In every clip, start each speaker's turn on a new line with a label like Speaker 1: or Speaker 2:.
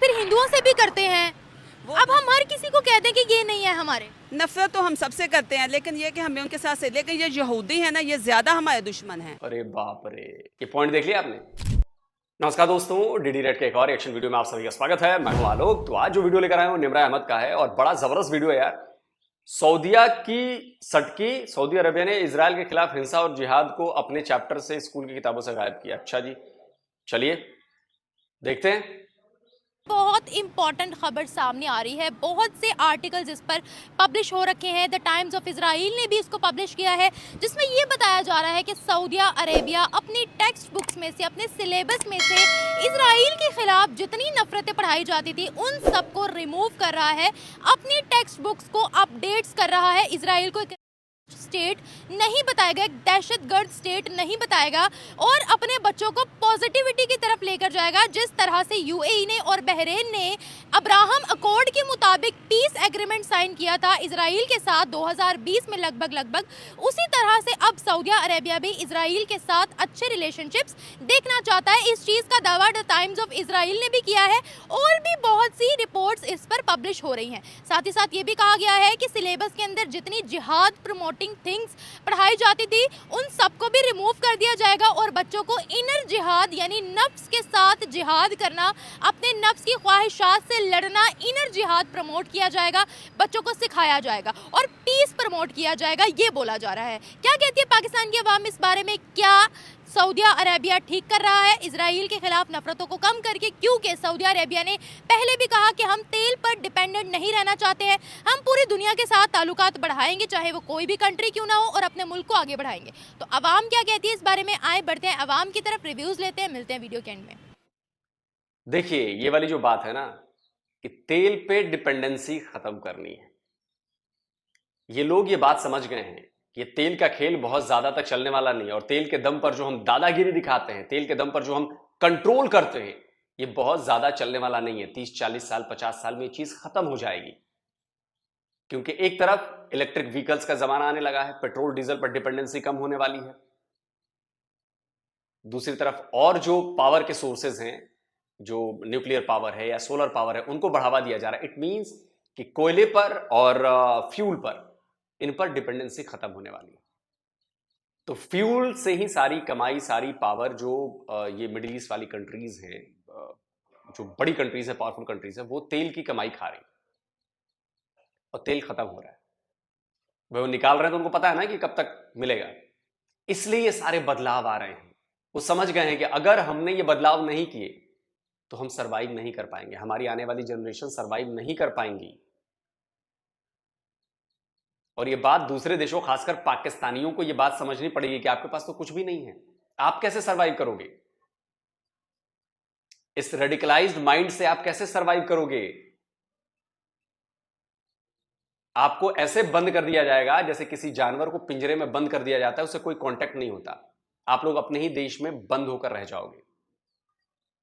Speaker 1: फिर हिंदुओं से भी करते हैं। अब हम हर किसी को कहते हैं कि ये नहीं है हमारे।
Speaker 2: नफरत तो हम सबसे करते हैं, लेकिन ये कि हमें उनके साथ से, लेकिन ये यहूदी है ना, ये ज्यादा हमारे दुश्मन हैं।
Speaker 3: अरे बाप रे, ये पॉइंट देख लिया आपने। नमस्कार दोस्तों, डीडी रेड के एक और रिएक्शन वीडियो में आप सभी का स्वागत है। मैं हूं आलोक। तो आज जो वीडियो लेकर आए हूं निम्रा अहमद का है और बड़ा जबरदस्त वीडियो है यार। सऊदिया की सटकी, सऊदी अरबिया ने इजराइल के खिलाफ हिंसा और जिहाद को अपने चैप्टर से स्कूल की किताबों से गायब किया। अच्छा जी, चलिए देखते हैं।
Speaker 1: बहुत इंपॉर्टेंट खबर सामने आ रही है। बहुत से आर्टिकल्स इस पर पब्लिश हो रखे हैं। द टाइम्स ऑफ इजराइल ने भी इसको पब्लिश किया है, जिसमें ये बताया जा रहा है कि सऊदी अरेबिया अपनी टेक्स्ट बुक्स में से, अपने सिलेबस में से इजराइल के खिलाफ जितनी नफरतें पढ़ाई जाती थी उन सबको रिमूव कर रहा है, अपनी टेक्स्ट बुक्स को अपडेट्स कर रहा है। इजराइल को स्टेट नहीं बताएगा, एक दहशतगर्द स्टेट नहीं बताएगा और अपने बच्चों को पॉजिटिविटी की तरफ लेकर जाएगा। जिस तरह से यूएई ने और बहरीन ने अब्राहम अकॉर्ड के मुताबिक पीस एग्रीमेंट साइन किया था इजराइल के साथ 2020 में लगभग, उसी तरह से अब सऊदी अरेबिया भी इजराइल के साथ अच्छे रिलेशनशिप्स देखना चाहता है। इस चीज़ का दावा द टाइम्स ऑफ इजराइल ने भी किया है और भी बहुत सी रिपोर्ट्स इस पर पब्लिश हो रही हैं। साथ ही साथ ये भी कहा गया है कि सिलेबस के अंदर जितनी जिहाद प्रमोटिंग थिंग्स पढ़ाई जाती थी उन सबको भी रिमूव कर दिया जाएगा और बच्चों को इनर जिहाद यानी नफ्स के साथ जिहाद करना, अपने नफ्स की ख्वाहिशात से लड़ना, इनर जिहाद प्रमोट किया जाएगा, बच्चों को सिखाया जाएगा और पीस प्रमोट किया जाएगा, ये बोला जा रहा है। क्या कहती है पाकिस्तान की अवाम इस बारे में? क्या सऊदी अरेबिया ठीक कर रहा है इजराइल के खिलाफ नफरतों को कम करके? क्योंकि सऊदी अरेबिया ने पहले भी कहा कि हम तेल पर डिपेंडेंट नहीं रहना चाहते हैं, हम पूरी दुनिया के साथ ताल्लुकात बढ़ाएंगे, चाहे वो कोई भी कंट्री क्यों ना हो, और अपने मुल्क को आगे बढ़ाएंगे। तो अवाम क्या कहती है इस बारे में? आए बढ़ते हैं अवाम की तरफ, रिव्यूज लेते हैं, मिलते हैं वीडियो के एंड में।
Speaker 3: देखिए ये वाली जो बात है ना कि तेल पे डिपेंडेंसी खत्म करनी है, ये लोग ये बात समझ गए हैं कि ये तेल का खेल बहुत ज्यादा तक चलने वाला नहीं है और तेल के दम पर जो हम दादागिरी दिखाते हैं, तेल के दम पर जो हम कंट्रोल करते हैं, ये बहुत ज्यादा चलने वाला नहीं है। 30-40 साल 50 साल में ये चीज खत्म हो जाएगी, क्योंकि एक तरफ इलेक्ट्रिक व्हीकल्स का जमाना आने लगा है, पेट्रोल डीजल पर डिपेंडेंसी कम होने वाली है, दूसरी तरफ और जो पावर के सोर्सेज हैं, जो न्यूक्लियर पावर है या सोलर पावर है, उनको बढ़ावा दिया जा रहा है। इट मींस कि कोयले पर और फ्यूल पर, इन पर डिपेंडेंसी खत्म होने वाली है। तो फ्यूल से ही सारी कमाई, सारी पावर जो ये मिडिल ईस्ट वाली कंट्रीज हैं, जो बड़ी कंट्रीज है, पावरफुल कंट्रीज है, वो तेल की कमाई खा रही और तेल खत्म हो रहा है। वो निकाल रहे हैं तो उनको पता है ना कि कब तक मिलेगा, इसलिए ये सारे बदलाव आ रहे हैं। वो समझ गए हैं कि अगर हमने ये बदलाव नहीं किए तो हम सरवाइव नहीं कर पाएंगे, हमारी आने वाली जनरेशन सरवाइव नहीं कर पाएंगी। और ये बात दूसरे देशों, खासकर पाकिस्तानियों को ये बात समझनी पड़ेगी कि आपके पास तो कुछ भी नहीं है, आप कैसे सरवाइव करोगे? इस रेडिकलाइज्ड माइंड से आप कैसे सरवाइव करोगे? आपको ऐसे बंद कर दिया जाएगा जैसे किसी जानवर को पिंजरे में बंद कर दिया जाता है, उससे कोई कांटेक्ट नहीं होता, आप लोग अपने ही देश में बंद होकर रह जाओगे।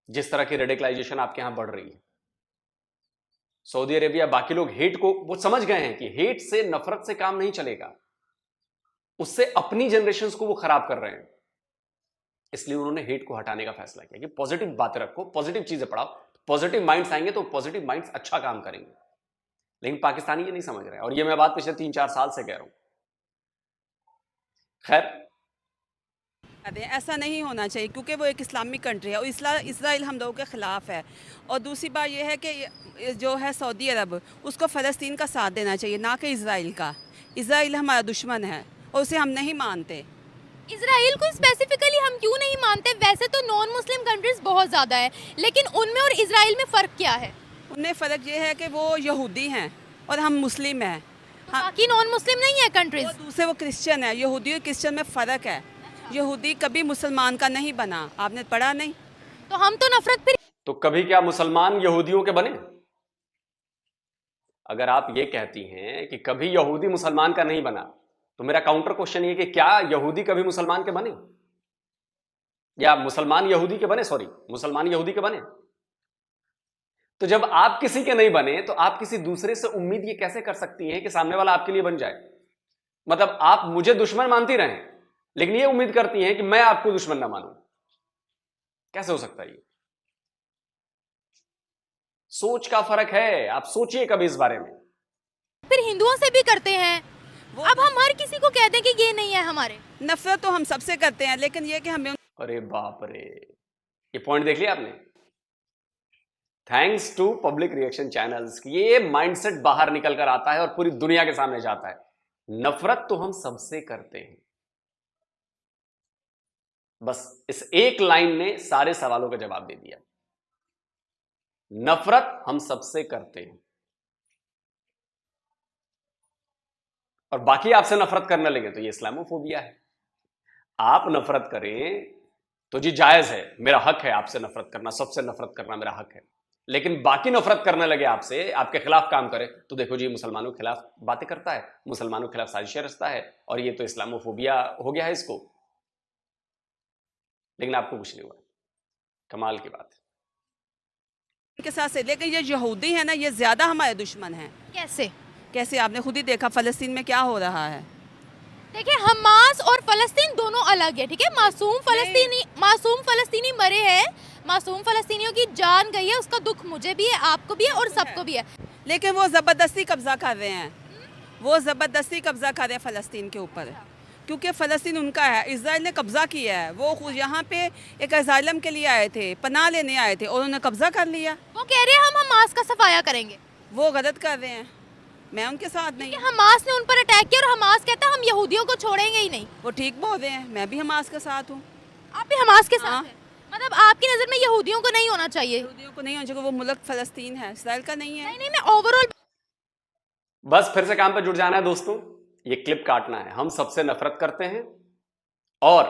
Speaker 3: जिस तरह की रेडिकलाइजेशन आपके यहां बढ़ रही है, सऊदी अरेबिया, बाकी लोग हेट को वो समझ गए हैं कि हेट से, नफरत से काम नहीं चलेगा, उससे अपनी जनरेशंस को वो खराब कर रहे हैं। इसलिए उन्होंने हेट को हटाने का फैसला किया कि पॉजिटिव बातें रखो, पॉजिटिव चीजें पढ़ाओ, पॉजिटिव माइंड्स आएंगे तो पॉजिटिव माइंड्स अच्छा काम करेंगे। लेकिन पाकिस्तानी ये नहीं समझ रहे, और ये मैं बात पिछले 3-4 साल से कह रहा हूं। खैर,
Speaker 2: ऐसा नहीं होना चाहिए, क्योंकि वो एक इस्लामिक कंट्री है और इसराइल हम लोगों के ख़िलाफ़ है। और दूसरी बात यह है कि जो है सऊदी अरब, उसको फ़लस्तीन का साथ देना चाहिए, ना कि इसराइल का। इसराइल हमारा दुश्मन है और उसे हम नहीं मानते।
Speaker 1: इजराइल को स्पेसिफिकली हम क्यों नहीं मानते? वैसे तो नॉन मुस्लिम कंट्रीज बहुत ज़्यादा है, लेकिन उनमें और इजराइल में फ़र्क क्या है?
Speaker 2: उनमें फ़र्क ये है कि वो यहूदी हैं और हम मुस्लिम हैं।
Speaker 1: बाकी नॉन मुस्लिम नहीं है कंट्रीज।
Speaker 2: वो दूसरे वो क्रिश्चियन है। यहूदी और क्रिश्चियन में फ़र्क है। यहूदी कभी मुसलमान का नहीं बना, आपने पढ़ा नहीं?
Speaker 1: तो हम तो नफरत फिर
Speaker 3: तो कभी क्या मुसलमान यहूदियों के बने? अगर आप ये कहती हैं कि कभी यहूदी मुसलमान का नहीं बना, तो मेरा काउंटर क्वेश्चन ये कि क्या यहूदी कभी मुसलमान के बने, या मुसलमान यहूदी के बने? सॉरी, मुसलमान यहूदी के बने? तो जब आप किसी के नहीं बने तो आप किसी दूसरे से उम्मीद ये कैसे कर सकती हैं कि सामने वाला आपके लिए बन जाए? मतलब आप मुझे दुश्मन मानती रहें, लेकिन ये उम्मीद करती हैं कि मैं आपको दुश्मन ना मानूं। कैसे हो सकता है ये? सोच का फर्क है, आप सोचिए कभी इस बारे में।
Speaker 1: फिर हिंदुओं से भी करते हैं,
Speaker 2: वो
Speaker 1: अब हम हर किसी को कहते हैं कि ये नहीं है हमारे।
Speaker 2: नफरत तो हम सबसे करते हैं, लेकिन ये कि हमें
Speaker 3: अरे बाप रे, ये पॉइंट देख लिया आपने? Thanks to public reaction channels, ये माइंडसेट बाहर निकल कर आता है और पूरी दुनिया के सामने जाता है। नफरत तो हम सबसे करते हैं। बस इस एक लाइन ने सारे सवालों का जवाब दे दिया। नफरत हम सबसे करते हैं, और बाकी आपसे नफरत करने लगे तो ये इस्लामोफोबिया है। आप नफरत करें तो जी जायज है, मेरा हक है आपसे नफरत करना, सबसे नफरत करना मेरा हक है। लेकिन बाकी नफरत करने लगे आपसे, आपके खिलाफ काम करे, तो देखो जी मुसलमानों के खिलाफ बातें करता है, मुसलमानों के खिलाफ साजिशें रचता है, और ये तो इस्लामोफोबिया हो गया है इसको। लेकिन आपको कुछ नहीं हुआ, कमाल की बात है।
Speaker 2: के साथ से, लेकिन ये यहूदी है ना, ये ज्यादा हमारे दुश्मन हैं।
Speaker 1: कैसे?
Speaker 2: कैसे? आपने खुद ही देखा फलस्तीन में क्या हो रहा है।
Speaker 1: देखिए, हमास और फलस्तीन दोनों अलग है, ठीक है। मासूम फलस्तीनी मरे हैं, मासूम फलस्तीनियों की जान गई है, उसका दुख मुझे भी है, आपको भी है और सबको भी है।
Speaker 2: लेकिन वो ज़बरदस्ती कब्जा कर रहे हैं, वो ज़बरदस्ती कब्जा कर रहे हैं फ़लस्तीन के ऊपर, क्योंकि फ़लस्तीन उनका है। इजराइल ने कब्जा किया है। वो खुद यहाँ पे एक असाइलम के लिए आए थे, पनाह लेने आए थे, और उन्होंने कब्जा कर लिया।
Speaker 1: वो कह रहे हैं हम हमास का सफाया करेंगे।
Speaker 2: वो गलत कर रहे हैं, मैं उनके साथ नहीं
Speaker 1: कि
Speaker 2: हूँ।
Speaker 1: हमास ने उन पर अटैक किया और हमास कहता है हम यहूदियों को छोड़ेंगे ही नहीं।
Speaker 2: वो ठीक बोल रहे हैं, मैं भी हमास के साथ हूँ।
Speaker 1: आप भी हमास के
Speaker 2: हाँ।
Speaker 1: साथ हैं? मतलब आपकी नज़र में यहूदियों को नहीं होना चाहिए?
Speaker 2: यहूदियों को नहीं होना चाहिए, वो मुल्क फ़लस्तीन है, इसराइल का नहीं है।
Speaker 1: नहीं नहीं, मैं ओवरऑल।
Speaker 3: बस फिर से काम पे जुट जाना है दोस्तों, ये क्लिप काटना है। हम सबसे नफरत करते हैं, और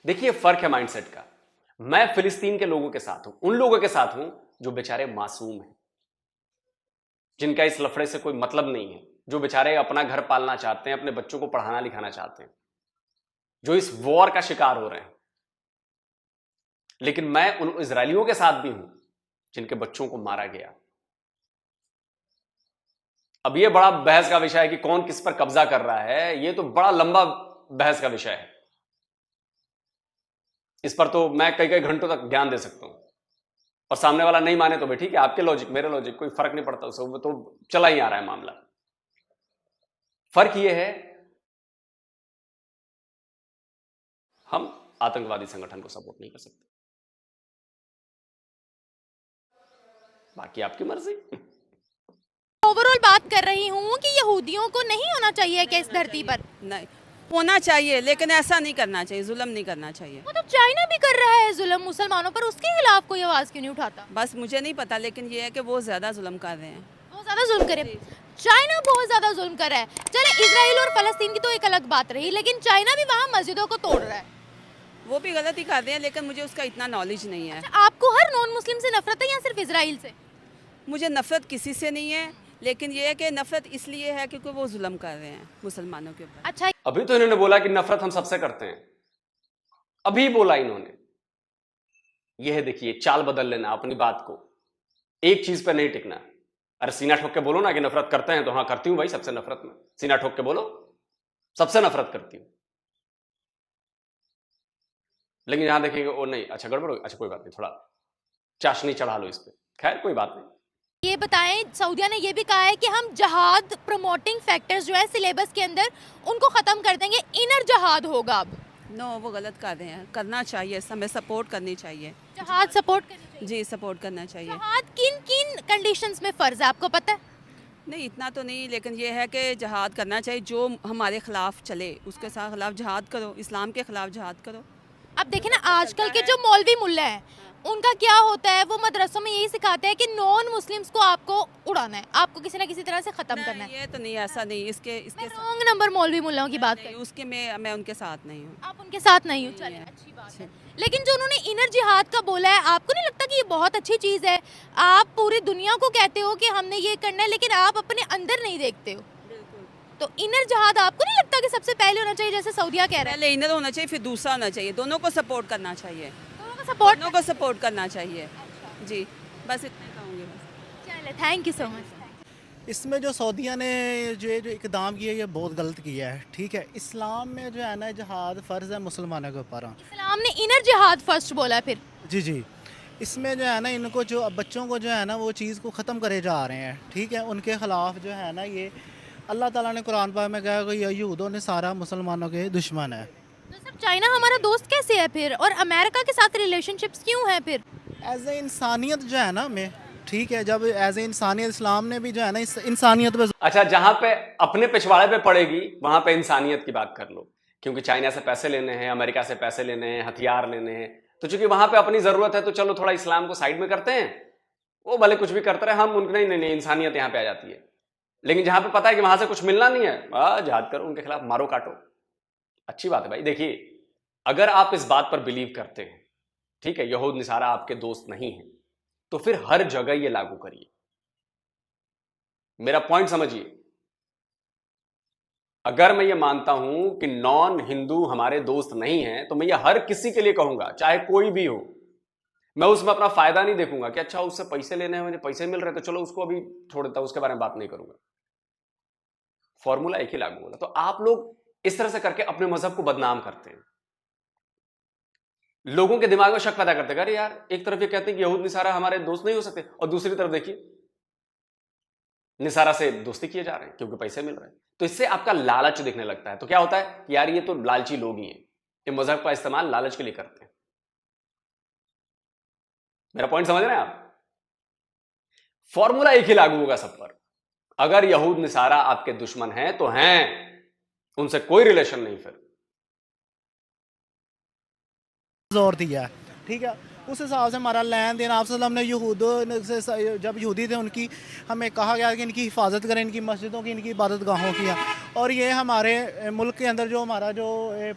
Speaker 3: देखिए फर्क है माइंडसेट का। मैं फिलिस्तीन के लोगों के साथ हूं, उन लोगों के साथ हूं जो बेचारे मासूम हैं, जिनका इस लफड़े से कोई मतलब नहीं है, जो बेचारे अपना घर पालना चाहते हैं, अपने बच्चों को पढ़ाना लिखाना चाहते हैं, जो इस वॉर का शिकार हो रहे हैं। लेकिन मैं उन इजरायलियों के साथ भी हूं जिनके बच्चों को मारा गया। अब यह बड़ा बहस का विषय है कि कौन किस पर कब्जा कर रहा है, यह तो बड़ा लंबा बहस का विषय है। इस पर तो मैं कई कई घंटों तक ज्ञान दे सकता हूं, और सामने वाला नहीं माने तो भी ठीक है, आपके लॉजिक मेरे लॉजिक कोई फर्क नहीं पड़ता, उससे तो चला ही आ रहा है मामला। फर्क यह है, हम आतंकवादी संगठन को सपोर्ट नहीं कर सकते, बाकी आपकी मर्जी।
Speaker 1: ओवरऑल बात कर रही हूँ कि यहूदियों को नहीं होना चाहिए क्या इस धरती पर?
Speaker 2: नहीं होना चाहिए, लेकिन ऐसा नहीं करना चाहिए, जुल्म नहीं करना चाहिए।
Speaker 1: वो तो चाइना भी कर रहा है जुल्म मुसलमानों पर, उसके खिलाफ कोई आवाज क्यों नहीं उठाता?
Speaker 2: बस मुझे नहीं पता, लेकिन ये है कि वो ज़्यादा जुल्म कर रहे हैं।
Speaker 1: वो ज्यादा जुल्म करे, चाइना बहुत ज्यादा जुल्म कर रहा है। चले, इजराइल और फलस्तीन की तो एक अलग बात रही, लेकिन चाइना भी वहाँ मस्जिदों को तोड़ रहा है।
Speaker 2: वो भी गलत ही कर रहे हैं, लेकिन मुझे उसका इतना नॉलेज नहीं है।
Speaker 1: आपको हर नॉन मुस्लिम से नफरत है या सिर्फ इजराइल से?
Speaker 2: मुझे नफरत किसी से नहीं है, लेकिन ये है कि नफरत इसलिए है क्योंकि वो जुल्म कर रहे हैं मुसलमानों के ऊपर।
Speaker 1: अच्छा,
Speaker 3: अभी तो इन्होंने बोला कि नफरत हम सबसे करते हैं, अभी बोला इन्होंने। यह है, देखिए, चाल बदल लेना अपनी बात को, एक चीज पे नहीं टिकना। अरे सीना ठोक के बोलो ना कि नफरत करते हैं, तो हाँ करती हूं भाई, सबसे नफरत में। सीना ठोक के बोलो, सबसे नफरत करती हूं। लेकिन यहां देखेंगे ओ नहीं, अच्छा गड़बड़ हो, अच्छा कोई बात नहीं, थोड़ा चाशनी चढ़ा लो इस पे, खैर कोई बात नहीं।
Speaker 1: ये बताएं, सऊदिया ने ये भी कहा है कि हम जहाद प्रमोटिंग फैक्टर्स जो है सिलेबस के अंदर उनको खत्म कर देंगे, इनर जहाद होगा अब।
Speaker 2: नो, वो गलत कर रहे हैं, करना चाहिए, हमें सपोर्ट करनी चाहिए।
Speaker 1: जहाद सपोर्ट करनी चाहिए।
Speaker 2: जी, सपोर्ट करना चाहिए।
Speaker 1: जहाद किन किन कंडीशंस में फर्ज है आपको पता है?
Speaker 2: नहीं इतना तो नहीं, लेकिन ये है कि जहाद करना चाहिए, जो हमारे खिलाफ चले उसके साथ खिलाफ जहाद करो, इस्लाम के खिलाफ जहाद करो।
Speaker 1: अब देखें ना, आजकल के जो मौलवी मुल्ला हैं उनका क्या होता है, वो मदरसों में यही सिखाते हैं कि नॉन मुस्लिम्स को आपको उड़ाना है, आपको किसी ना किसी तरह से खत्म करना है।
Speaker 2: ये तो नहीं, ऐसा नहीं, इसके
Speaker 1: मैं रॉन्ग नंबर मौलवी मुल्लाओं की बात कर रही हूँ।
Speaker 2: उसके मैं उनके साथ नहीं हूँ।
Speaker 1: आप उनके साथ नहीं हो, चलिए अच्छी बात है। लेकिन जो उन्होंने इनर जिहाद का बोला है, आपको नहीं लगता कि ये बहुत अच्छी चीज़ है? आप पूरी दुनिया को कहते हो कि हमने ये करना है, लेकिन आप अपने अंदर नहीं देखते हो। तो इनर जिहाद आपको नहीं लगता कि सबसे पहले होना चाहिए, जैसे सऊदिया कह रहा है?
Speaker 2: पहले इनर होना चाहिए, फिर दूसरा होना चाहिए, दोनों को सपोर्ट करना चाहिए,
Speaker 1: दोनों का सपोर्ट।
Speaker 2: दोनों को सपोर्ट करना चाहिए। जी, बस इतना कहूँगी बस।
Speaker 1: चलिए, थैंक यू सो मच।
Speaker 4: इसमें जो सऊदिया ने जो इकदाम किया ये बहुत गलत किया है, ठीक है। इस्लाम में जो है ना, जहाद फ़र्ज़ है मुसलमानों के ऊपर।
Speaker 1: इस्लाम ने इनर जिहाद फर्स्ट बोला है फिर?
Speaker 4: जी जी, इसमें जो है ना इनको जो अब बच्चों को जो है ना वो चीज़ को ख़त्म करे जा रहे हैं, ठीक है। उनके ख़िलाफ़ जो है ना ये अल्लाह ताला ने कुरान पाक में कहा कि यहूदों ने सारा मुसलमानों के दुश्मन है।
Speaker 1: तो सर चाइना हमारा दोस्त कैसे है फिर, और अमेरिका के साथ रिलेशनशिप्स क्यों है फिर?
Speaker 4: एज ए इंसानियत जो है ना में, ठीक है, जब एज ए इंसानियत इस्लाम ने भी जो है ना इस इंसानियत पे
Speaker 3: अच्छा, जहां पे अपने पिछवाड़े पे पड़ेगी वहां पे इंसानियत की बात कर लो, क्योंकि चाइना से पैसे लेने हैं, अमेरिका से पैसे लेने हैं, हथियार लेने हैं, तो चूंकि वहां पे अपनी जरूरत है तो चलो थोड़ा इस्लाम को साइड में करते हैं, वो भले कुछ भी करते रहे, हम उनके नहीं नहीं नहीं, इंसानियत यहां पे आ जाती है। लेकिन जहां पे पता है कि वहां से कुछ मिलना नहीं है, जिहाद करो, उनके खिलाफ मारो काटो, अच्छी बात है भाई। देखिए, अगर आप इस बात पर बिलीव करते हैं, ठीक है, यहूद निसारा आपके दोस्त नहीं है, तो फिर हर जगह ये लागू करिए। मेरा पॉइंट समझिए, अगर मैं ये मानता हूं कि नॉन हिंदू हमारे दोस्त नहीं हैं, तो मैं ये हर किसी के लिए कहूंगा, चाहे कोई भी हो। मैं उसमें अपना फायदा नहीं देखूंगा कि अच्छा उससे पैसे लेने हैं, मुझे पैसे मिल रहे हैं तो चलो उसको अभी छोड़ देता हूं, उसके बारे में बात नहीं करूंगा। फॉर्मूला एक ही लागू होगा। तो आप लोग इस तरह से करके अपने मजहब को बदनाम करते हैं, लोगों के दिमाग में शक पैदा करते हैं। अरे यार, एक तरफ ये कहते हैं कि यहूद निसारा हमारे दोस्त नहीं हो सकते, और दूसरी तरफ देखिए निसारा से दोस्ती किए जा रहे हैं क्योंकि पैसे मिल रहे हैं। तो इससे आपका लालच दिखने लगता है। तो क्या होता है कि यार ये तो लालची लोग ही हैं, ये मजहब का इस्तेमाल लालच के लिए करते हैं। मेरा पॉइंट समझ रहे हैं आप? फॉर्मूला एक ही लागू होगा सब पर। अगर यहूद निसारा आपके दुश्मन हैं तो हैं, उनसे कोई रिलेशन नहीं फिर।
Speaker 4: जोर दिया है, ठीक है। उस हिसाब से हमारा लेन देन आपसे हमने यहूद से जब यहूदी थे उनकी हमें कहा गया कि इनकी हिफाजत करें, इनकी मस्जिदों की, इनकी इबादत गाहों की। और ये हमारे मुल्क के अंदर जो हमारा जो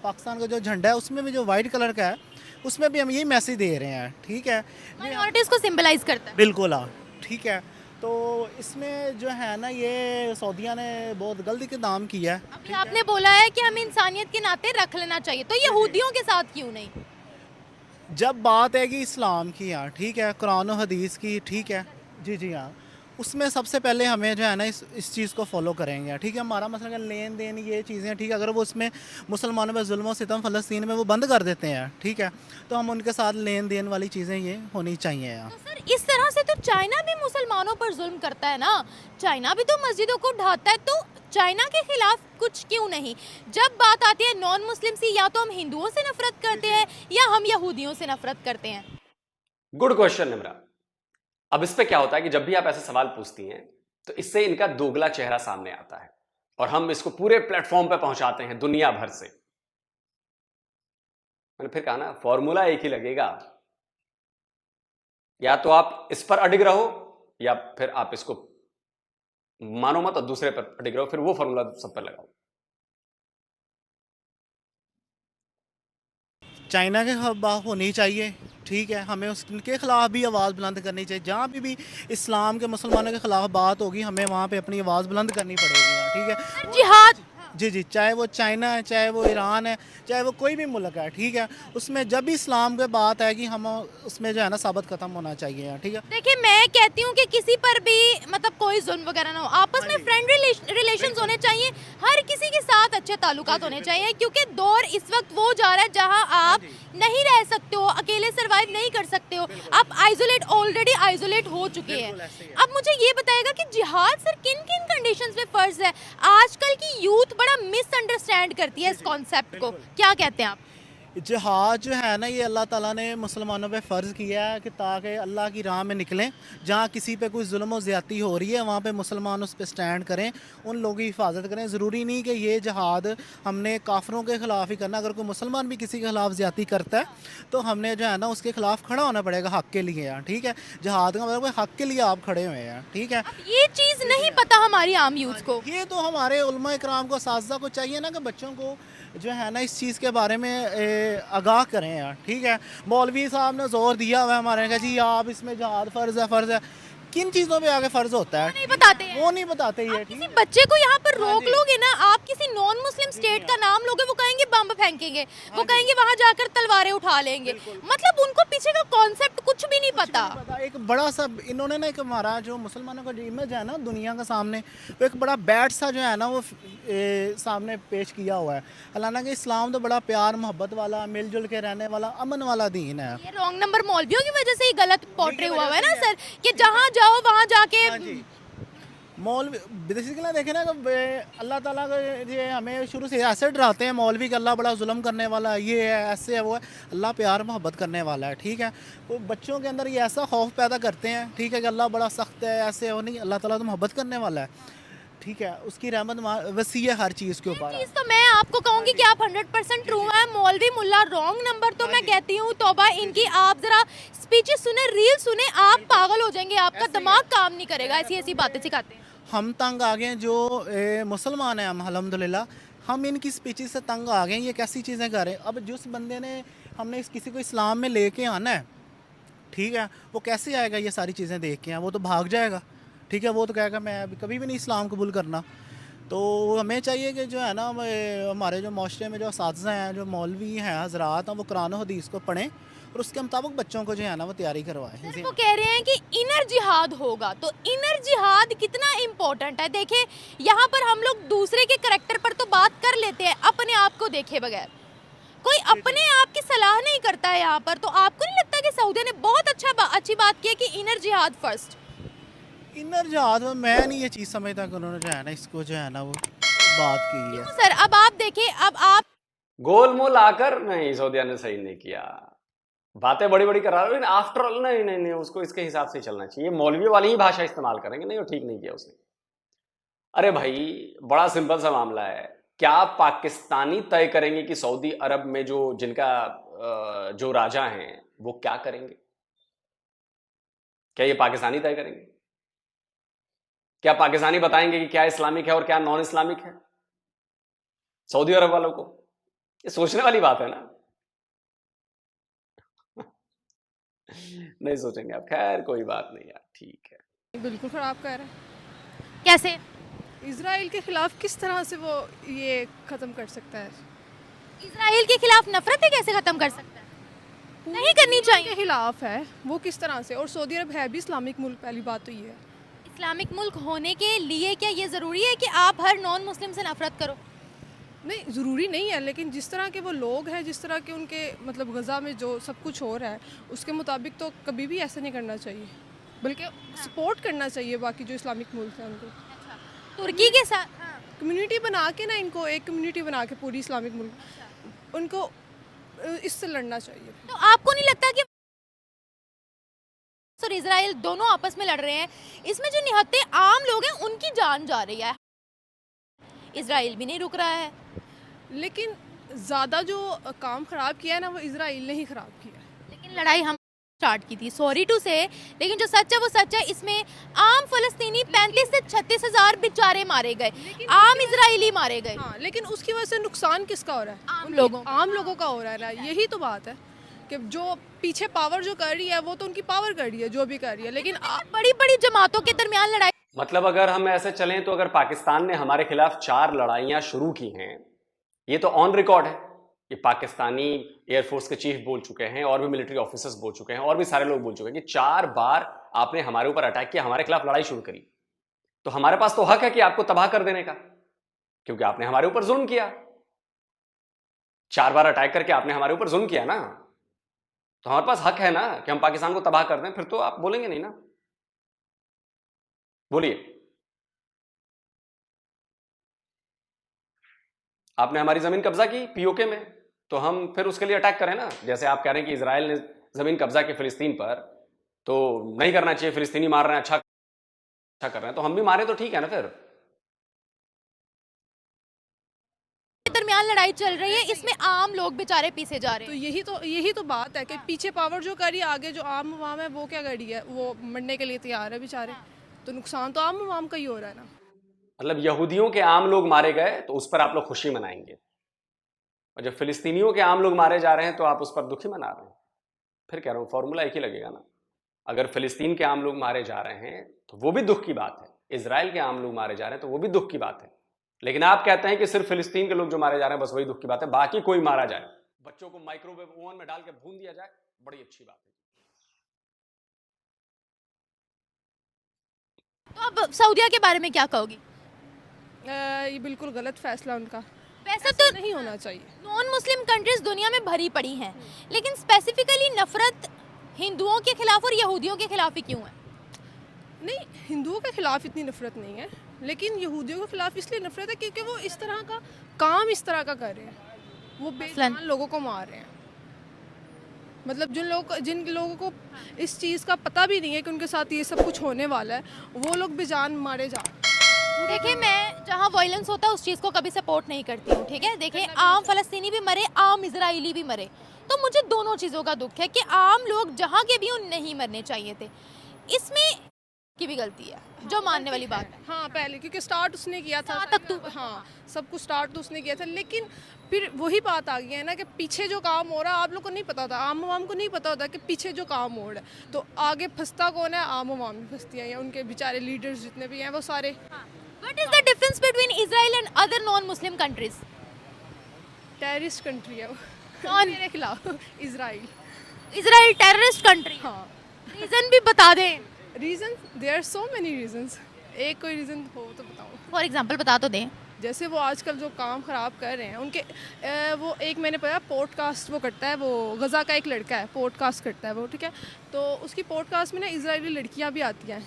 Speaker 4: पाकिस्तान का जो झंडा है उसमें भी जो वाइट कलर का है उसमें भी हम यही मैसेज दे रहे हैं, ठीक है।
Speaker 1: माइनॉरिटीज को सिंबलाइज करता है।
Speaker 4: बिल्कुल हाँ, ठीक है। तो इसमें जो है ना ये सऊदिया ने बहुत गलत इक़दाम किया है।
Speaker 1: अभी आपने बोला है कि हमें इंसानियत के नाते रख लेना चाहिए, तो यहूदियों के साथ क्यों नहीं?
Speaker 4: जब बात है कि इस्लाम की, हाँ ठीक है, कुरान और हदीस की, ठीक है, जी जी हाँ, उसमें सबसे पहले हमें जो है ना इस चीज़ को फॉलो करेंगे, ठीक है। हमारा मसला लेन देन ये चीज़ें, ठीक है, अगर वो उसमें मुसलमानों पर जुल्म और सितम फ़लस्तीन में वो बंद कर देते हैं, ठीक है, तो हम उनके साथ लेन देन वाली चीज़ें ये होनी चाहिए यार।
Speaker 1: तो सर इस तरह से तो चाइना भी मुसलमानों पर जुल्म करता है ना, चाइना भी तो मस्जिदों को ढाता है, तो चाइना के खिलाफ कुछ क्यों नहीं? जब बात आती है नॉन मुस्लिम्स की, या तो हम हिंदुओं से नफरत करते हैं या हम यहूदियों से नफरत करते हैं।
Speaker 3: Good question Nimra. अब इस पे क्या होता है कि जब भी आप ऐसे सवाल पूछती हैं तो इससे इनका दोगला चेहरा सामने आता है, और हम इसको पूरे प्लेटफॉर्म पे पहुंचाते हैं दुनिया भर से। मैंने फिर कहा ना, फॉर्मूला एक ही लगेगा, या तो आप इस पर अडिग रहो या फिर आप इसको मानो मत और दूसरे पर अडिग रहो, फिर वो फॉर्मूला सब पर लगाओ।
Speaker 4: चाइना के खिलाफ होनी चाहिए, ठीक है, हमें उनके खिलाफ भी आवाज़ बुलंद करनी चाहिए। जहाँ भी इस्लाम के मुसलमानों के खिलाफ बात होगी हमें वहाँ पे अपनी आवाज़ बुलंद करनी पड़ेगी, ठीक है।
Speaker 1: जिहाद,
Speaker 4: जी जी, चाहे वो चाइना है, चाहे वो ईरान है, चाहे वो कोई भी मुल्क है, ठीक है, उसमें जब भी इस्लाम की बात है कि हम उसमें जो है ना साबित ख़त्म होना चाहिए, ठीक है।
Speaker 1: देखिए मैं कहती हूँ कि किसी पर भी मतलब कोई जुल्म वगैरह ना हो, आपस में फ्रेंड रिलेशंस होने चाहिए, हर किसी के साथ अच्छे ताल्लुकात होने चाहिए, क्योंकि दौर इस वक्त वो जा रहा है जहाँ आप नहीं रह सकते हो, अकेले सर्वाइव नहीं कर सकते हो, आप ऑलरेडी आइसोलेट हो चुके हैं। अब मुझे ये बताएगा कि जिहाद सर किन किन कंडीशंस में फ़र्ज है? आजकल की यूथ बड़ा मिसअंडरस्टैंड करती है इस कॉन्सेप्ट को, क्या कहते हैं आप?
Speaker 4: जिहाद जो है ना ये अल्लाह ताला ने मुसलमानों पे फ़र्ज़ किया है कि ताकि अल्लाह की राह में निकलें, जहाँ किसी पे कोई जुल्म और ज़्यादती हो रही है वहाँ पे मुसलमान उस पे स्टैंड करें, उन लोगों की हिफाजत करें। ज़रूरी नहीं कि ये जिहाद हमने काफरों के ख़िलाफ़ ही करना, अगर कोई मुसलमान भी किसी के ख़िलाफ़ ज़्यादती करता है तो हमने जो है ना उसके ख़िलाफ़ खड़ा होना पड़ेगा हक़ के लिए यार, ठीक है। जिहाद का मतलब हक़ के लिए आप खड़े हुए हैं, ठीक है।
Speaker 1: ये चीज़ नहीं पता हमारी आम यूथ को।
Speaker 4: ये तो हमारे उलमा इकराम को, असातिज़ा को चाहिए ना कि बच्चों को जो है ना इस चीज़ के बारे में आगाह करें यार, ठीक है। मौलवी साहब ने जोर दिया हुआ है हमारे, कहा जी आप इसमें जिहाद फ़र्ज़ है, फ़र्ज़ है। किन चीज़ों पे आगे फ़र्ज होता है
Speaker 1: नहीं बताते हैं।
Speaker 4: वो नहीं बताते ये, ठीक
Speaker 1: किसी
Speaker 4: है।
Speaker 1: बच्चे को यहाँ पर
Speaker 4: हाँ
Speaker 1: रोक
Speaker 4: जी।
Speaker 1: लोगे ना, आप किसी नॉन मुस्लिम स्टेट का नाम लोगे, वो कहेंगे बम फेंकेंगे, वो कहेंगे वहां जाकर तलवारें उठा लेंगे। मतलब उनको पीछे का कॉन्सेप्ट कुछ भी नहीं पता।
Speaker 4: पता एक बड़ा सा इन्होंने ना एक हमारा जो मुसलमानों का जो इमेज है ना दुनिया का सामने, वो एक बड़ा बैड सा जो है ना वो सामने पेश किया हुआ है। हालांकि इस्लाम तो बड़ा प्यार मोहब्बत वाला, मिलजुल के रहने वाला, अमन वाला दीन है।
Speaker 1: ये रॉन्ग नंबर मौलवियों की वजह से ही गलत पोर्ट्रे हुआ है ना सर, कि जहाँ जाओ वहाँ जाके
Speaker 4: हाँ जी। मौलवी बेसिकली देखें ना कि अल्लाह ताला को ये हमें शुरू से ऐसे डराते हैं मौलवी कि अल्लाह बड़ा जुल्म करने वाला है, ये है, ऐसे है, वो है। अल्लाह प्यार मोहब्बत करने वाला है, ठीक है। वो बच्चों के अंदर ये ऐसा खौफ पैदा करते हैं, ठीक है, कि अल्लाह बड़ा सख्त है, ऐसे हो नहीं, अल्लाह ताला तो मोहब्बत करने वाला है, ठीक है। उसकी रहमत वसी है हर चीज़ के ऊपर।
Speaker 1: चीज तो मैं आपको कहूंगी कि आप 100% ट्रू है। मौलवी मुल्ला रॉन्ग नंबर, तो मैं कहती हूँ तौबा इनकी। आप जरा स्पीचेस सुने, रील सुने, आप पागल हो जाएंगे, आपका दिमाग काम नहीं करेगा, ऐसी ऐसी बातें सिखाते हैं।
Speaker 4: हम तंग आ गए हैं जो मुसलमान हैं हम, अल्हम्दुलिल्लाह हम इनकी स्पीचेस से तंग आ गए हैं। ये कैसी चीज़ें कर रहे हैं। अब जिस बंदे ने हमने किसी को इस्लाम में लेके आना है, ठीक है, वो कैसे आएगा ये सारी चीज़ें देख के? वो तो भाग जाएगा, ठीक है। वो तो कहेगा मैं अभी कभी भी नहीं इस्लाम कबूल करना। तो हमें चाहिए कि जो है ना हमारे जो माशरे में जो असातिज़ा हैं, जो मौलवी हैं, हज़रात हैं, वो कुरान और हदीस को पढ़ें और उसके मुताबिक बच्चों को जो है ना वो तैयारी करवाएं।
Speaker 1: सर वो कह रहे हैं कि इनर जिहाद होगा, तो इनर जिहाद कितना इम्पोर्टेंट है। देखिए यहाँ पर हम लोग दूसरे के करेक्टर पर तो बात कर लेते हैं, अपने आप को देखे बगैर कोई अपने आप की सलाह नहीं करता है यहाँ पर। तो आपको नहीं लगता कि सऊदी ने बहुत अच्छी बात की है कि इनर जिहाद फर्स्ट?
Speaker 4: इनर जहाज में मैं नहीं ये चीज़ समझता कि उन्होंने जो है ना इसको जो है ना वो बात की है।
Speaker 1: सर अब आप देखिए, अब आप
Speaker 3: गोलमोल आकर नहीं, सऊदिया ने सही नहीं किया। बातें बड़ी बड़ी करा रहे हो, आफ्टर ऑल नहीं नहीं नहीं, उसको इसके हिसाब से चलना चाहिए। मौलवी वाली ही भाषा इस्तेमाल करेंगे, नहीं वो ठीक नहीं किया उसने। अरे भाई बड़ा सिंपल सा मामला है। क्या पाकिस्तानी तय करेंगे कि सऊदी अरब में जो जिनका जो राजा हैं वो क्या करेंगे? क्या ये पाकिस्तानी तय करेंगे? क्या पाकिस्तानी बताएंगे कि क्या इस्लामिक है और क्या नॉन इस्लामिक है सऊदी अरब वालों को? ये सोचने वाली बात है ना। नहीं सोचेंगे आप, खैर कोई बात नहीं यार, ठीक है।
Speaker 5: बिल्कुल ख़राब कर रहा है।
Speaker 1: कैसे?
Speaker 5: इसराइल के ख़िलाफ़ किस तरह से वो ये ख़त्म कर सकता है?
Speaker 1: इसराइल के खिलाफ नफरतें कैसे खत्म कर सकता है? नहीं करनी चाहिए।
Speaker 5: के खिलाफ है वो किस तरह से? और सऊदी अरब है भी इस्लामिक मुल्क, पहली बात तो ये है।
Speaker 1: इस्लामिक मुल्क होने के लिए क्या ये ज़रूरी है कि आप हर नॉन मुस्लिम से नफरत करो?
Speaker 5: नहीं, ज़रूरी नहीं है, लेकिन जिस तरह के वो लोग हैं, जिस तरह के उनके मतलब गज़ा में जो सब कुछ हो रहा है, उसके मुताबिक तो कभी भी ऐसा नहीं करना चाहिए, बल्कि सपोर्ट करना चाहिए बाकी जो इस्लामिक मुल्क हैं उनको।
Speaker 1: तुर्की के साथ
Speaker 5: कम्युनिटी बना के ना, इनको एक कम्युनिटी बना के पूरी इस्लामिक मुल्क, उनको इससे लड़ना चाहिए।
Speaker 1: तो आपको नहीं लगता कि और इजराइल दोनों आपस में लड़ रहे हैं, इसमें जो निहत्ते आम लोग हैं उनकी जान जा रही है, इजराइल भी नहीं रुक रहा है।
Speaker 5: लेकिन ज़्यादा जो काम ख़राब किया है ना, वो इसराइल ने ही ख़राब किया है।
Speaker 1: लेकिन लड़ाई हम स्टार्ट की थी, सॉरी टू से, लेकिन जो सच है वो सच है। इसमें आम फलस्तीनी 35 से 36 हज़ार बेचारे मारे गए, आम इजरायली मारे गए।
Speaker 5: हाँ, लेकिन उसकी वजह से नुकसान किसका हो रहा है? आम लोगों का हो रहा है ना। यही तो बात है कि जो पीछे पावर जो कर रही है वो तो उनकी पावर कर रही है, जो भी कर रही है, लेकिन
Speaker 1: बड़ी बड़ी जमातों के दरमियान लड़ाई।
Speaker 3: मतलब अगर हम ऐसे चलें तो अगर पाकिस्तान ने हमारे खिलाफ 4 लड़ाइयां शुरू की हैं, ये तो ऑन रिकॉर्ड है, ये पाकिस्तानी एयरफोर्स के चीफ बोल चुके हैं और भी मिलिट्री ऑफिसर्स बोल चुके हैं और भी सारे लोग बोल चुके हैं कि 4 बार आपने हमारे ऊपर अटैक किया, हमारे खिलाफ लड़ाई शुरू करी। तो हमारे पास तो हक है कि आपको तबाह कर देने का, क्योंकि आपने हमारे ऊपर जुल्म किया। 4 बार अटैक करके आपने हमारे ऊपर जुल्म किया ना, तो हमारे पास हक है ना कि हम पाकिस्तान को तबाह कर दें। फिर तो आप बोलेंगे नहीं ना, बोलिए। आपने हमारी जमीन कब्जा की पीओके में, तो हम फिर उसके लिए अटैक करें ना। जैसे आप कह रहे हैं कि इजराइल ने जमीन कब्जा की फिलिस्तीन पर, तो नहीं करना चाहिए, फिलिस्तीनी मार रहे हैं, अच्छा कर रहे हैं, तो हम भी मारे तो ठीक है ना। फिर
Speaker 1: दरमियान लड़ाई चल रही है, इसमें आम लोग बेचारे पीछे जा रहे
Speaker 5: तो
Speaker 1: हैं।
Speaker 5: यही तो बात है कि पीछे पावर जो कर रही है, आगे जो आम अवाम है वो क्या कर रही है? वो मरने के लिए तैयार है बेचारे। तो नुकसान तो आम अवाम का ही हो रहा है ना।
Speaker 3: मतलब यहूदियों के आम लोग मारे गए तो उस पर आप लोग खुशी मनाएंगे, और जब फिलिस्तीनियों के आम लोग मारे जा रहे हैं तो आप उस पर दुखी मना रहे हैं। फिर कह रहा हूं फॉर्मूला एक ही लगेगा ना। अगर फिलिस्तीन के आम लोग मारे जा रहे हैं तो वो भी दुख की बात है, इजराइल के आम लोग मारे जा रहे हैं तो वो भी दुख की बात है। लेकिन आप कहते हैं कि सिर्फ फिलिस्तीन के लोग जो मारे जा रहे हैं बस वही दुख की बात है, बाकी कोई मारा जाए, बच्चों को माइक्रोवेव ओवन में डाल के भून दिया जाए, बड़ी अच्छी बात है।
Speaker 1: तो अब सऊदिया के बारे में क्या कहोगी?
Speaker 5: ये बिल्कुल गलत फैसला उनका,
Speaker 1: वैसे तो
Speaker 5: नहीं होना चाहिए।
Speaker 1: नॉन मुस्लिम कंट्रीज दुनिया में भरी पड़ी हैं, लेकिन स्पेसिफिकली नफरत हिंदुओं के खिलाफ और यहूदियों के खिलाफ ही क्यों है?
Speaker 5: नहीं, हिंदुओं के खिलाफ इतनी नफरत नहीं है, लेकिन यहूदियों के खिलाफ इसलिए नफरत है क्योंकि वो इस तरह का काम इस तरह का कर रहे हैं, वो बेजान लोगों को मार रहे हैं। मतलब जिन लोगों को इस चीज़ का पता भी नहीं है कि उनके साथ ये सब कुछ होने वाला है, वो लोग बेजान मारे जा रहे हैं।
Speaker 1: देखिए, मैं जहाँ वायलेंस होता है उस चीज़ को कभी सपोर्ट नहीं करती हूँ, ठीक है। देखिए, आम फ़लस्तीनी भी मरे, आम इजरायली भी मरे, तो मुझे दोनों चीज़ों का दुख है कि आम लोग जहाँ के भी उन नहीं मरने चाहिए थे। इसमें की भी गलती है, जो मानने वाली बात है।
Speaker 5: हाँ, पहले क्योंकि स्टार्ट उसने किया था
Speaker 1: 7 अक्टूबर।
Speaker 5: हाँ, सब कुछ स्टार्ट तो उसने किया था, लेकिन फिर वही बात आ गई है ना कि पीछे जो काम हो रहा है आप लोग को नहीं पता होता, आम आवाम को नहीं पता होता कि पीछे जो काम हो रहा है, तो आगे फंसता कौन है? आम आवाम भी फंसती है, या उनके बेचारे लीडर्स जितने भी हैं वो सारे।
Speaker 1: What is the difference between Israel and other non Muslim countries?
Speaker 5: Terrorist country है वो
Speaker 1: कौन?
Speaker 5: मेरे खिलाफ इजराइल।
Speaker 1: Israel terrorist country?
Speaker 5: हाँ,
Speaker 1: रीजन भी बता दें।
Speaker 5: Reason there are so many reasons, एक कोई रीज़न हो तो बताओ।
Speaker 1: फॉर एग्जांपल बता तो दें।
Speaker 5: जैसे वो आजकल जो काम ख़राब कर रहे हैं उनके वो एक मैंने पढ़ा पॉडकास्ट वो करता है, वो गज़ा का एक लड़का है, पॉडकास्ट करता है वो, ठीक है। तो उसकी पॉडकास्ट में ना इजरायली लड़कियां भी आती हैं,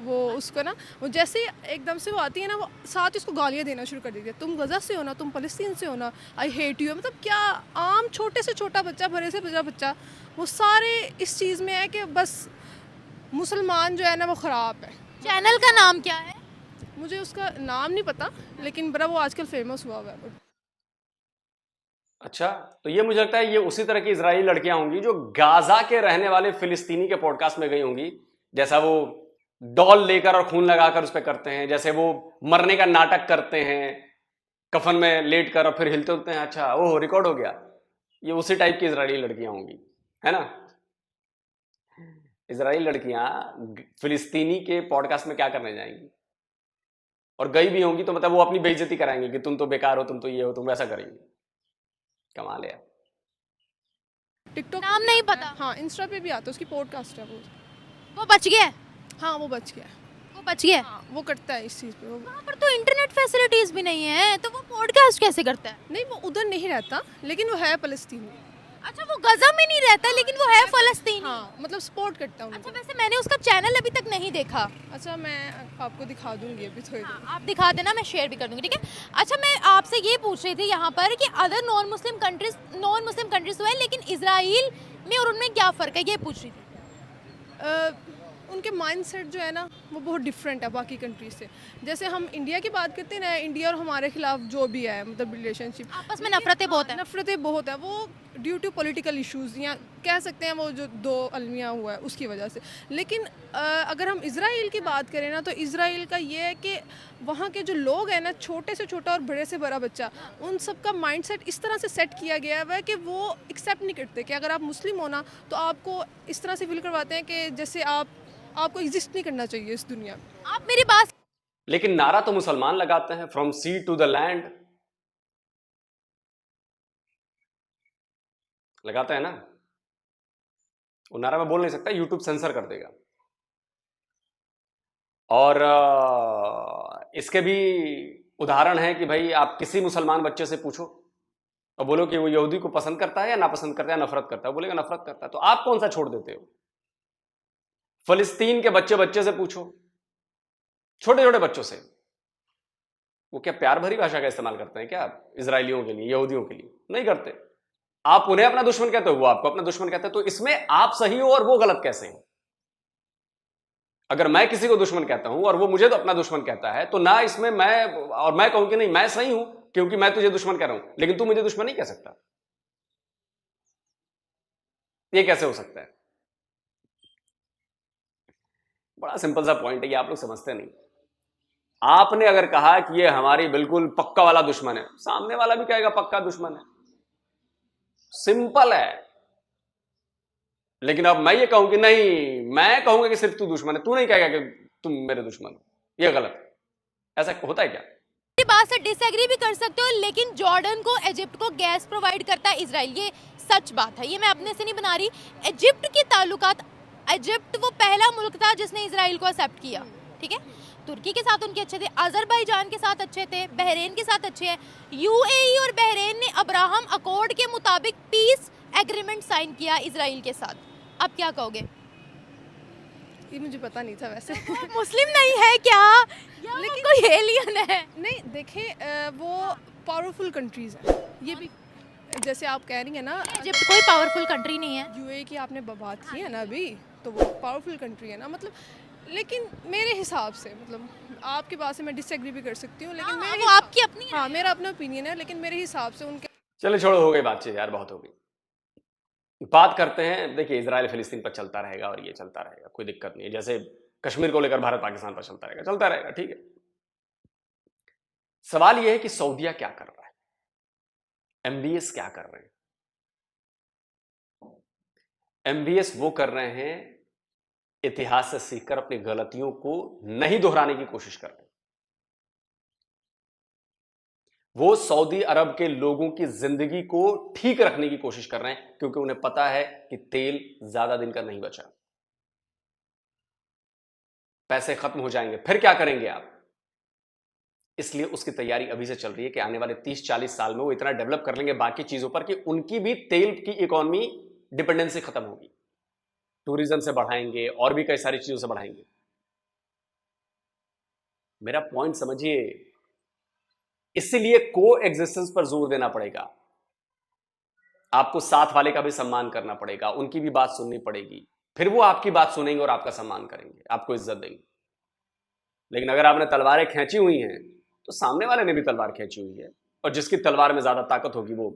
Speaker 5: वो उसको ना वो जैसे ही एकदम से वो आती है ना, वो साथ ही उसको गालियाँ देना शुरू कर देती है, तुम गज़ा से हो ना, तुम फ़लस्तीन से हो ना, आई हेट यू। मतलब क्या, आम छोटे से छोटा बच्चा, बड़े से बड़ा बच्चा, वो सारे इस चीज़ में है कि बस मुसलमान जो है ना वो ख़राब है।
Speaker 1: चैनल का नाम क्या है?
Speaker 5: मुझे उसका नाम नहीं पता, लेकिन बड़ा वो आजकल फेमस हुआ हुआ है।
Speaker 3: अच्छा, तो ये मुझे लगता है ये उसी तरह की इजरायली लड़कियां होंगी जो गाजा के रहने वाले फिलिस्तीनी के पॉडकास्ट में गई होंगी, जैसा वो डॉल लेकर और खून लगाकर उस पर करते हैं, जैसे वो मरने का नाटक करते हैं कफन में लेट कर और फिर हिलते उठते हैं, अच्छा ओह रिकॉर्ड हो गया। ये उसी टाइप की इजरायली लड़कियां होंगी, है ना। इजरायली लड़कियां फिलिस्तीनी के पॉडकास्ट में क्या करने जाएंगी, और गई भी होंगी तो मतलब वो अपनी बेइज्जती कराएंगे कि तुम तो बेकार हो, तुम तो ये हो, तुम वैसा करेंगे। कमाल है।
Speaker 5: टिकटॉक
Speaker 1: नाम नहीं पता।
Speaker 5: हाँ, इंस्टा पे भी आता है, उसकी पॉडकास्ट है
Speaker 1: वो बच गया है?
Speaker 5: हाँ, वो बच गया।
Speaker 1: वो बच गया है?
Speaker 5: हाँ, वो करता है इस चीज़ पे वो।
Speaker 1: वहाँ पर तो इंटरनेट फैसिलिटीज भी नहीं है, तो वो पॉडकास्ट कैसे करता है?
Speaker 5: नहीं, वो उधर नहीं रहता, लेकिन वो है फ़लस्तीनी।
Speaker 1: अच्छा, वो गजा में नहीं रहता लेकिन वो है फलस्तीनी।
Speaker 5: हाँ, मतलब सपोर्ट करता हूँ।
Speaker 1: अच्छा, वैसे मैंने उसका चैनल अभी तक नहीं देखा।
Speaker 5: अच्छा, मैं आपको दिखा दूंगी अभी थोड़ी देर।
Speaker 1: आप दिखा देना, मैं शेयर भी कर दूंगी, ठीक है। अच्छा, मैं आपसे ये पूछ रही थी यहाँ पर कि अदर नॉन मुस्लिम कंट्रीज तो है, लेकिन इजराइल में और उनमें क्या फ़र्क है, ये पूछ रही थी।
Speaker 5: उनके माइंडसेट जो है ना वो बहुत डिफरेंट है बाकी कंट्रीज से। जैसे हम इंडिया की बात करते हैं ना, इंडिया और हमारे खिलाफ जो भी है मतलब रिलेशनशिप,
Speaker 1: आपस में नफरतें बहुत हैं।
Speaker 5: नफरतें बहुत है, वो ड्यू टू पॉलिटिकल इश्यूज, या कह सकते हैं वो जो दो अलमिया हुआ है उसकी वजह से। लेकिन अगर हम इजराइल की बात करें ना, तो इजराइल का ये है कि वहाँ के जो लोग हैं ना, छोटे से छोटा और बड़े से बड़ा बच्चा, उन सब का माइंडसेट इस तरह से सेट किया गया है कि वो एक्सेप्ट नहीं करते कि अगर आप मुस्लिम हो ना, तो आपको इस तरह से फील करवाते हैं कि जैसे आपको एग्जिस्ट नहीं करना चाहिए इस दुनिया में।
Speaker 1: आप मेरी बात।
Speaker 3: लेकिन नारा तो मुसलमान लगाते हैं, from sea to the land, लगाते हैं ना। वो नारा मैं बोल नहीं सकता, यूट्यूब सेंसर कर देगा। और इसके भी उदाहरण है कि भाई आप किसी मुसलमान बच्चे से पूछो और बोलो कि वो यहूदी को पसंद करता है या नापसंद करता है या नफरत करता है, बोलेगा नफरत करता है। तो आप कौन सा छोड़ देते हो? फिलिस्तीन के बच्चे से पूछो, छोटे छोटे बच्चों से, वो क्या प्यार भरी भाषा का इस्तेमाल करते हैं क्या इजरायलियों के लिए, यहूदियों के लिए? नहीं करते। आप उन्हें अपना दुश्मन कहते हो, वो आपको अपना दुश्मन कहते हैं। तो इसमें आप सही हो और वो गलत कैसे हैं? अगर मैं किसी को दुश्मन कहता हूं और वो मुझे तो अपना दुश्मन कहता है, तो ना इसमें मैं कहूं कि नहीं मैं सही हूं क्योंकि मैं तुझे दुश्मन कह रहा हूं, लेकिन तू मुझे दुश्मन नहीं कह सकता। ये कैसे हो सकता है? बड़ा सिंपल सा पॉइंट है, ये आप लोग समझते नहीं। आपने अगर कहा कि ये हमारी बिल्कुल पक्का वाला दुश्मन है, सामने वाला भी कहेगा पक्का दुश्मन है। सिंपल है। लेकिन अब मैं ये कहूं कि नहीं, मैं कहूंगा कि सिर्फ तू दुश्मन है, तू नहीं कहेगा कि तुम मेरे दुश्मन हो, ये गलत है। ऐसा होता है क्या?
Speaker 1: ये बात से डिसएग्री भी कर सकते हो, लेकिन जॉर्डन को, इजिप्ट को गैस प्रोवाइड करता है इजराइल, ये सच बात है, ये मैं अपने से नहीं बना रही। इजिप्ट के ताल्लुकात, इजिप्ट वो पहला मुल्क था जिसने इजराइल को एक्सेप्ट किया, ठीक है। तुर्की के साथ उनके अच्छे थे, अजरबैजान के साथ अच्छे थे, बहरीन के साथ अच्छे हैं। यूएई और बहरीन ने अब्राहम अकॉर्ड के मुताबिक पीस एग्रीमेंट साइन किया इजराइल के साथ। अब क्या कहोगे?
Speaker 5: ये मुझे पता नहीं था वैसे।
Speaker 1: मुस्लिम नहीं है क्या, लेकिन कोई एलियन है?
Speaker 5: नहीं देखें, वो पावरफुल कंट्रीज़ हैं, ये भी जैसे आप कह रही हैं ना,
Speaker 1: इजिप्ट कोई पावरफुल कंट्री नहीं है।
Speaker 5: यूएई की आपने बात की है ना अभी, तो वो पावरफुल कंट्री है ना, मतलब। लेकिन मेरे हिसाब से, मतलब आपकी बात से मैं डिसएग्री भी कर सकती हूँ, लेकिन मेरे
Speaker 1: वो आपकी अपनी,
Speaker 5: हाँ मेरा अपना ओपिनियन है, लेकिन मेरे हिसाब से उनके
Speaker 3: चलो छोड़ो, हो गई बातचीत यार, बहुत हो गई। बात करते हैं, देखिए इजराइल फिलिस्तीन पर चलता रहेगा और ये चलता रहेगा, कोई दिक्कत नहीं है। जैसे कश्मीर को लेकर भारत पाकिस्तान पर चलता रहेगा, ठीक है। सवाल यह है कि सऊदीया क्या कर रहा है, एमबीएस क्या कर रहे हैं? एमबीएस वो कर रहे हैं इतिहास से सीखकर अपनी गलतियों को नहीं दोहराने की कोशिश कर रहे हैं। वो सऊदी अरब के लोगों की जिंदगी को ठीक रखने की कोशिश कर रहे हैं, क्योंकि उन्हें पता है कि तेल ज्यादा दिन का नहीं बचा, पैसे खत्म हो जाएंगे, फिर क्या करेंगे आप? इसलिए उसकी तैयारी अभी से चल रही है कि आने वाले 30-40 साल में वो इतना डेवलप कर लेंगे बाकी चीजों पर कि उनकी भी तेल की इकोनॉमी डिपेंडेंसी खत्म होगी, टूरिज्म से बढ़ाएंगे और भी कई सारी चीजों से बढ़ाएंगे। मेरा पॉइंट समझिए, इसलिए को एग्जिस्टेंस पर जोर देना पड़ेगा। आपको साथ वाले का भी सम्मान करना पड़ेगा, उनकी भी बात सुननी पड़ेगी, फिर वो आपकी बात सुनेंगे और आपका सम्मान करेंगे, आपको इज्जत देंगे। लेकिन अगर आपने तलवारें खींची हुई हैं तो सामने वाले ने भी तलवार खींची हुई है, और जिसकी तलवार में ज्यादा ताकत होगी वो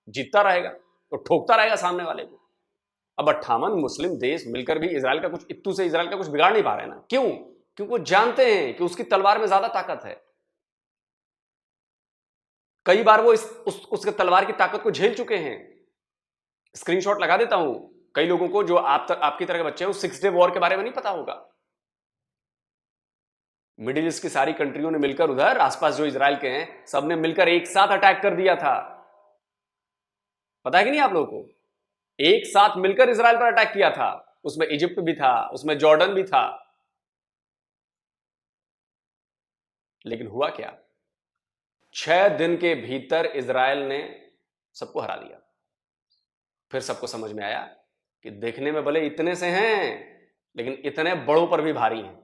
Speaker 3: जीतता रहेगा, तो ठोकता रहेगा सामने वाले को। अब 58 मुस्लिम देश मिलकर भी इजराइल का कुछ, इत्तू से इजराइल का कुछ बिगाड़ नहीं पा रहे ना। क्यों? क्योंकि वो जानते हैं कि उसकी तलवार में ज्यादा ताकत है। कई बार वो उसके तलवार की ताकत को झेल चुके हैं। स्क्रीनशॉट लगा देता हूं, कई लोगों को जो आपकी तरह के बच्चे हैं, 6 डे वॉर के बारे में नहीं पता होगा। मिडिल ईस्ट की सारी कंट्रियों ने मिलकर, उधर आसपास जो इजराइल के हैं, सबने मिलकर एक साथ अटैक कर दिया था। पता है कि नहीं आप लोगों को? एक साथ मिलकर इजराइल पर अटैक किया था। उसमें इजिप्ट भी था, उसमें जॉर्डन भी था। लेकिन हुआ क्या? 6 दिन के भीतर इजराइल ने सबको हरा दिया। फिर सबको समझ में आया कि देखने में भले इतने से हैं, लेकिन इतने बड़ों पर भी भारी हैं।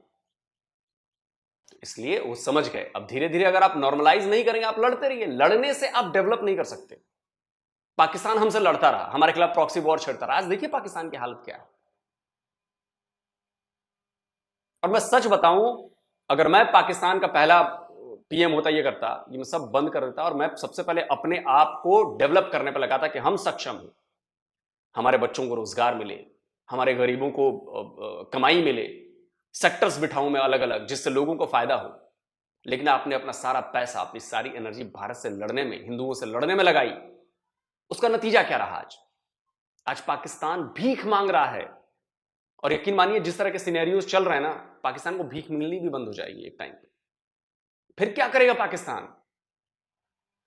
Speaker 3: इसलिए वो समझ गए। अब धीरे धीरे अगर आप नॉर्मलाइज नहीं करेंगे, आप लड़ते रहिए, लड़ने से आप डेवलप नहीं कर सकते। पाकिस्तान हमसे लड़ता रहा, हमारे खिलाफ प्रॉक्सी वॉर छेड़ता रहा। आज देखिए पाकिस्तान की हालत क्या है। और मैं सच बताऊं, अगर मैं पाकिस्तान का पहला पीएम होता, ये करता कि मैं सब बंद कर देता और मैं सबसे पहले अपने आप को डेवलप करने पर लगाता कि हम सक्षम हैं, हमारे बच्चों को रोजगार मिले, हमारे गरीबों को कमाई मिले, सेक्टर्स बिठाऊं मैं अलग अलग, जिससे लोगों को फायदा हो। लेकिन आपने अपना सारा पैसा, अपनी सारी एनर्जी भारत से लड़ने में, हिंदुओं से लड़ने में लगाई। उसका नतीजा क्या रहा? आज पाकिस्तान भीख मांग रहा है। और यकीन मानिए, जिस तरह के सिनेरियोज चल रहे हैं ना, पाकिस्तान को भीख मिलनी भी बंद हो जाएगी एक टाइम पे। फिर क्या करेगा पाकिस्तान?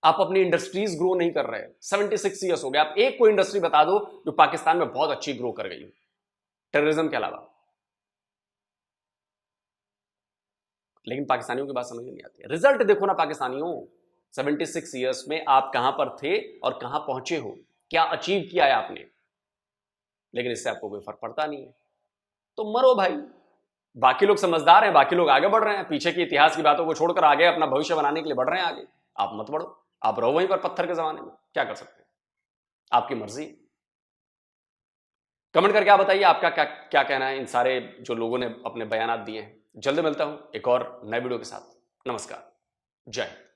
Speaker 3: आप अपनी इंडस्ट्रीज ग्रो नहीं कर रहे। 76 ईयर्स हो गए, आप एक कोई इंडस्ट्री बता दो जो पाकिस्तान में बहुत अच्छी ग्रो कर गई हो, टेररिज्म के अलावा। लेकिन पाकिस्तानियों की बात समझ में नहीं आती है। रिजल्ट देखो ना पाकिस्तानियों, 76 ईयर्स में आप कहां पर थे और कहां पहुंचे हो, क्या अचीव किया है आपने। लेकिन इससे आपको कोई फर्क पड़ता नहीं है। तो मरो भाई। बाकी लोग समझदार हैं, बाकी लोग आगे बढ़ रहे हैं, पीछे की इतिहास की बातों को छोड़कर आगे अपना भविष्य बनाने के लिए बढ़ रहे हैं आगे। आप मत बढ़ो, आप रहो वहीं पर पत्थर के जमाने में। क्या कर सकते हैं, आपकी मर्जी। कमेंट करके आप बताइए आपका क्या कहना है इन सारे जो लोगों ने अपने बयानात दिए हैं। जल्द मिलता हूं एक और नए वीडियो के साथ। नमस्कार, जय हिंद।